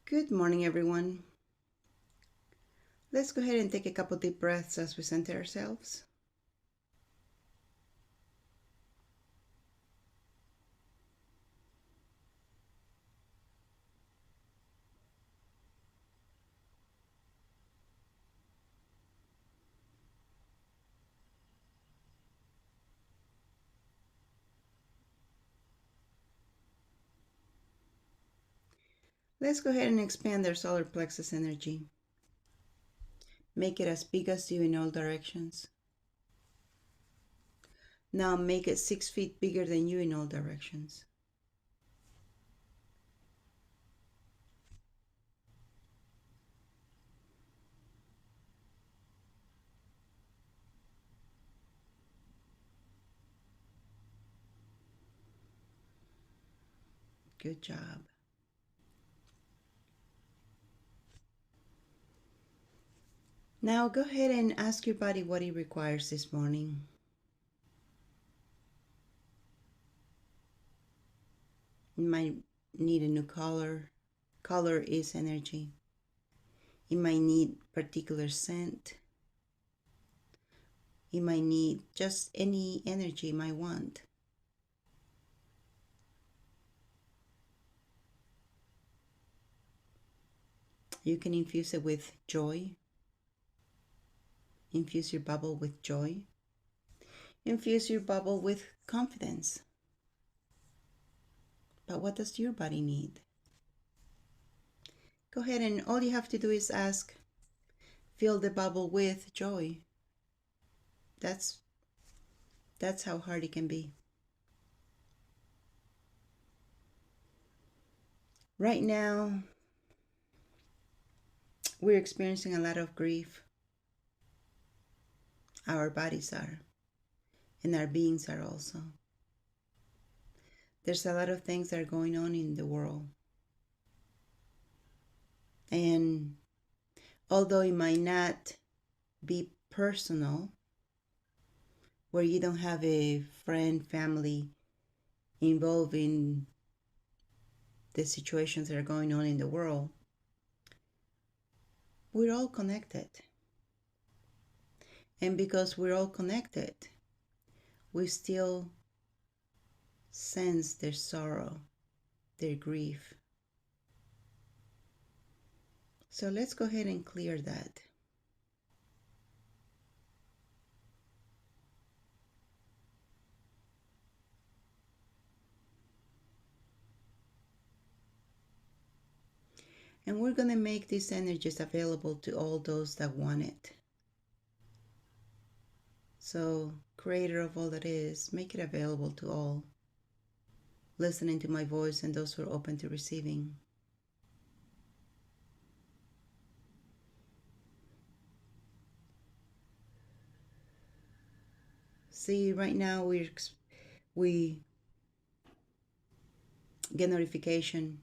Good morning, everyone. Let's go ahead and take a couple deep breaths as we center ourselves. Let's go ahead and expand our solar plexus energy. Make it as big as you in all directions. Now make it 6 feet bigger than you in all directions. Good job. Now go ahead and ask your body what it requires this morning. You might need a new color. Color is energy. You might need particular scent. You might need just any energy you might want. You can infuse it with joy. Infuse your bubble with joy. Infuse your bubble with confidence. But what does your body need? Go ahead and all you have to do is ask, fill the bubble with joy. That's how hard it can be. Right now, we're experiencing a lot of grief. Our bodies are, and our beings are also. There's a lot of things that are going on in the world. And although it might not be personal, where you don't have a friend, family involved in the situations that are going on in the world, we're all connected. And because we're all connected, we still sense their sorrow, their grief. So let's go ahead and clear that. And we're going to make these energies available to all those that want it. So, Creator of all that is, make it available to all listening to my voice and those who are open to receiving. See, right now we get notification.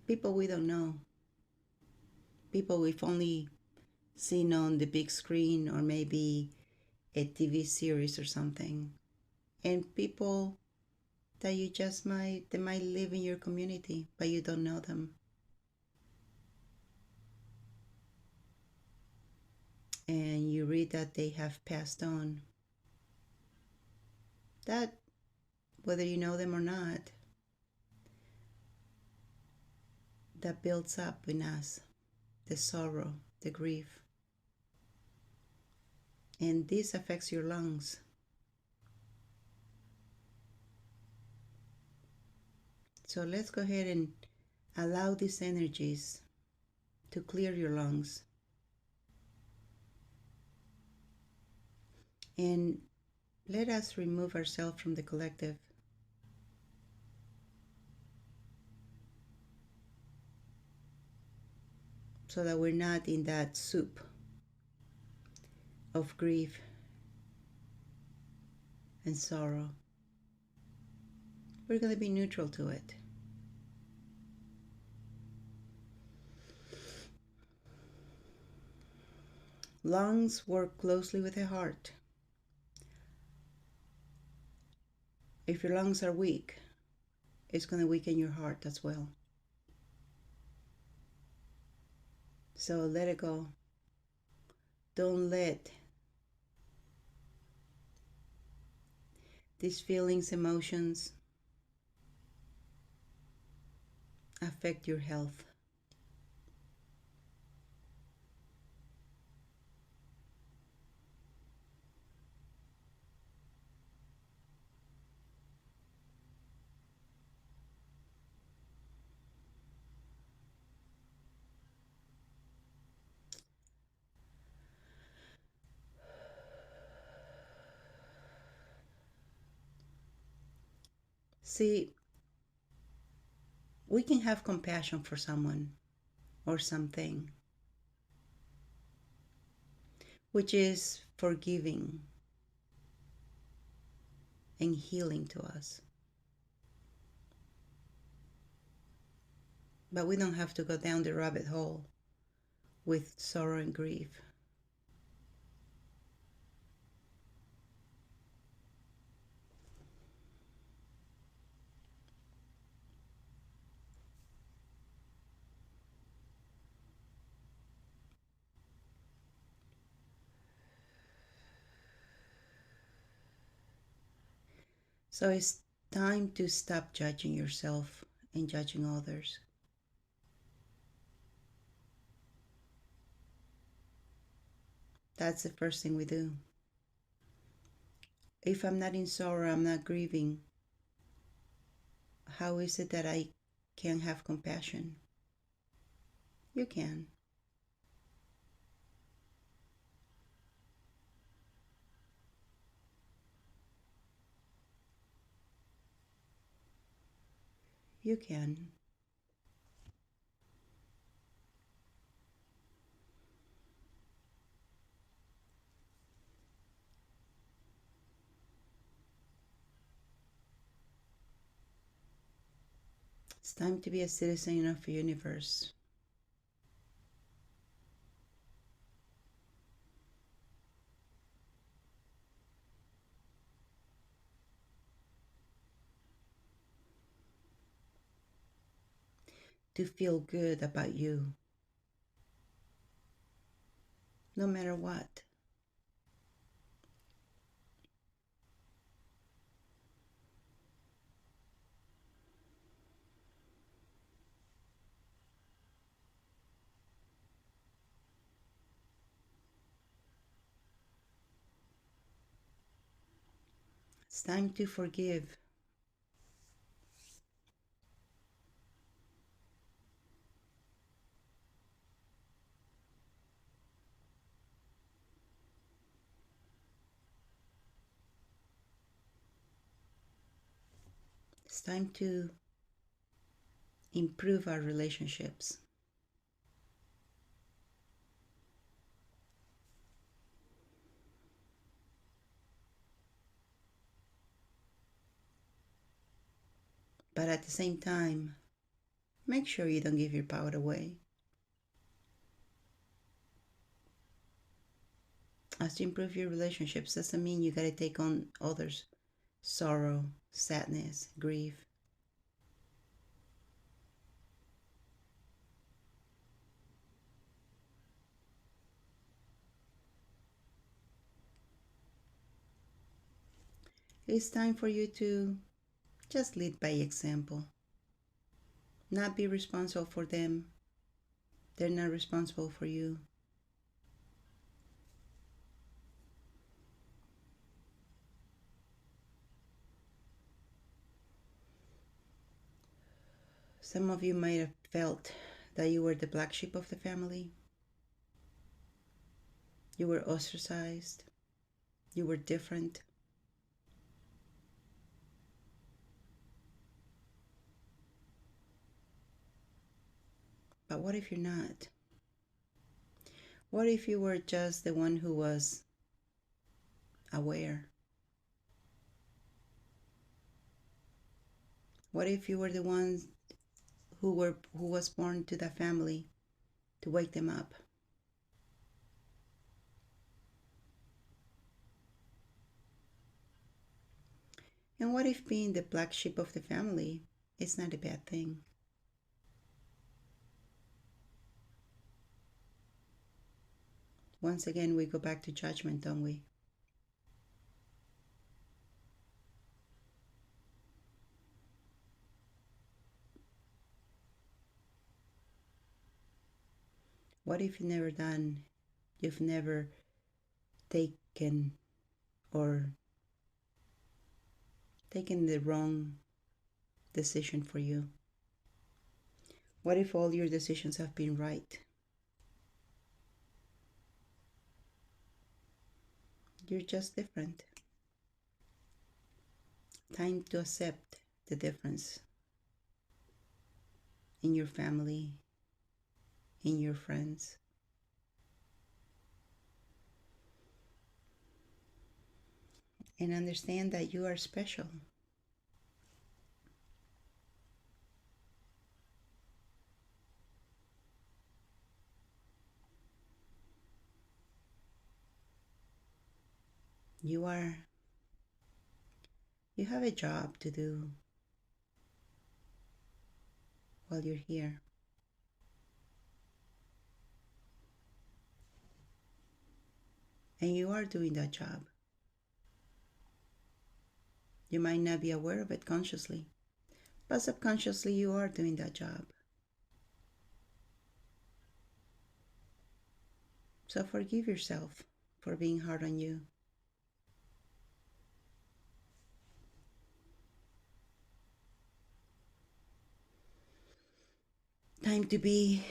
People we don't know. People we've only seen on the big screen or maybe a TV series or something. And people that they might live in your community, but you don't know them. And you read that they have passed on. That, whether you know them or not, that builds up in us the sorrow, the grief. And this affects your lungs. So let's go ahead and allow these energies to clear your lungs. And let us remove ourselves from the collective. So that we're not in that soup of grief and sorrow. We're going to be neutral to it. Lungs work closely with the heart. If your lungs are weak, it's going to weaken your heart as well. So let it go. Don't let these feelings, emotions affect your health. See, we can have compassion for someone or something, which is forgiving and healing to us. But we don't have to go down the rabbit hole with sorrow and grief. So it's time to stop judging yourself and judging others. That's the first thing we do. If I'm not in sorrow, I'm not grieving, how is it that I can have compassion? You can. You can. It's time to be a citizen of the universe. To feel good about you, no matter what. It's time to forgive. It's time to improve our relationships. But at the same time, make sure you don't give your power away. As you improve your relationships, doesn't mean you gotta take on others' sorrow, sadness, grief. It's time for you to just lead by example. Not be responsible for them. They're not responsible for you. Some of you might have felt that you were the black sheep of the family. You were ostracized. You were different. But what if you're not? What if you were just the one who was aware? What if you were the ones who was born to that family to wake them up? And what if being the black sheep of the family is not a bad thing? Once again, we go back to judgment, don't we? What if you've never taken or taken the wrong decision for you? What if all your decisions have been right? You're just different. Time to accept the difference in your family, in your friends. And understand that you are special. You are, you have a job to do while you're here. And you are doing that job. You might not be aware of it consciously, but subconsciously you are doing that job. So forgive yourself for being hard on you. Time to be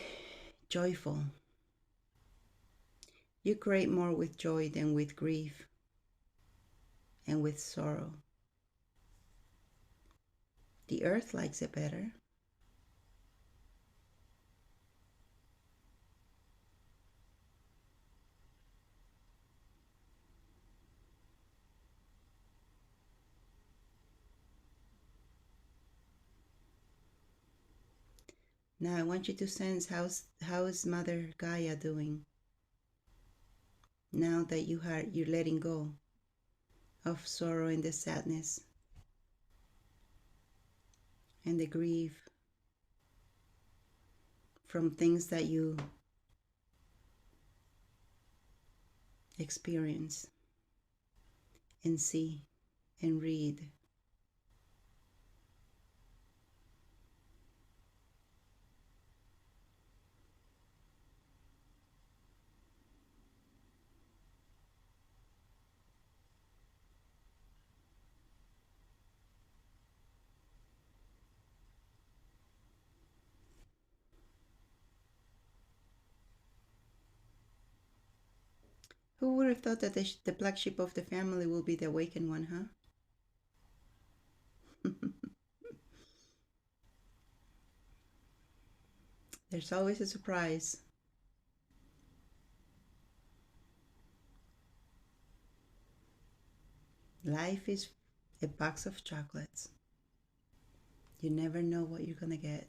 joyful. You create more with joy than with grief and with sorrow. The earth likes it better. Now I want you to sense how is Mother Gaia doing now that you're letting go of sorrow and the sadness and the grief from things that you experience and see and read. Who would have thought that the black sheep of the family will be the awakened one, huh? There's always a surprise. Life is a box of chocolates. You never know what you're gonna get.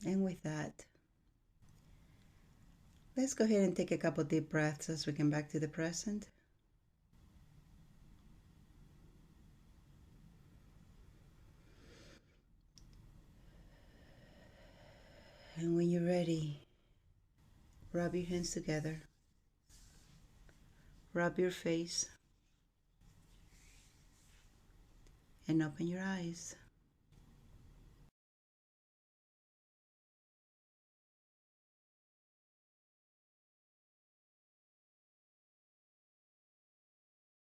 And with that, let's go ahead and take a couple deep breaths as we come back to the present. And when you're ready, rub your hands together, rub your face, and open your eyes.